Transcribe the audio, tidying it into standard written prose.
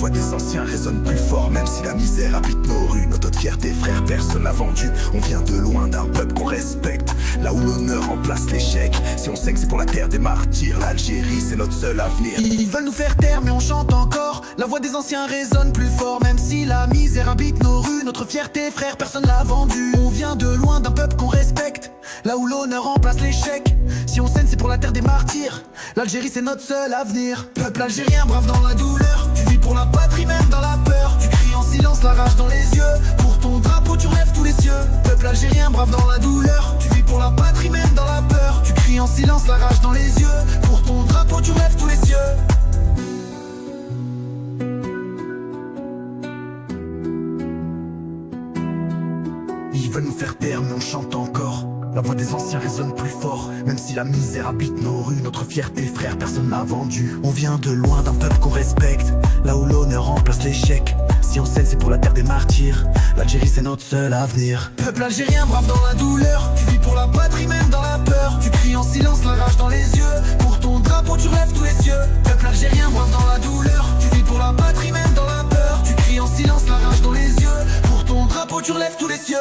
voix des anciens résonne plus fort. Même si la misère habite nos rues, notre fierté frère, personne n'a vendu. On vient de loin d'un peuple qu'on respecte, là où l'honneur remplace l'échec. Si on sait que c'est pour la terre des martyrs, l'Algérie c'est notre seul avenir. Ils veulent nous faire taire mais on chante encore. La voix des anciens résonne plus fort. Même si la misère habite nos rues, notre fierté frère, personne l'a vendu. On vient de loin d'un peuple qu'on respecte, là où l'honneur remplace l'échec. Si on saigne c'est pour la terre des martyrs, l'Algérie c'est notre seul avenir. Peuple algérien brave dans la douleur, tu vis pour la patrie même dans la peur. Tu cries en silence la rage dans les yeux, pour ton drapeau tu relèves tous les cieux. Peuple algérien brave dans la douleur, tu vis pour la patrie même dans la peur. Tu cries en silence la rage dans les yeux, pour ton drapeau tu relèves tous les cieux. Ils veulent nous faire taire mais on chante encore. La voix des anciens résonne plus fort. Même si la misère habite nos rues, notre fierté frère, personne n'a vendu. On vient de loin d'un peuple qu'on respecte, là où l'honneur remplace l'échec. Si on sait c'est pour la terre des martyrs, l'Algérie c'est notre seul avenir. Peuple algérien brave dans la douleur, tu vis pour la patrie même dans la peur. Tu cries en silence la rage dans les yeux, pour ton drapeau tu relèves tous les cieux. Peuple algérien brave dans la douleur, tu vis pour la patrie même dans la peur. Tu cries en silence la rage dans les yeux, pour ton drapeau tu relèves tous les cieux.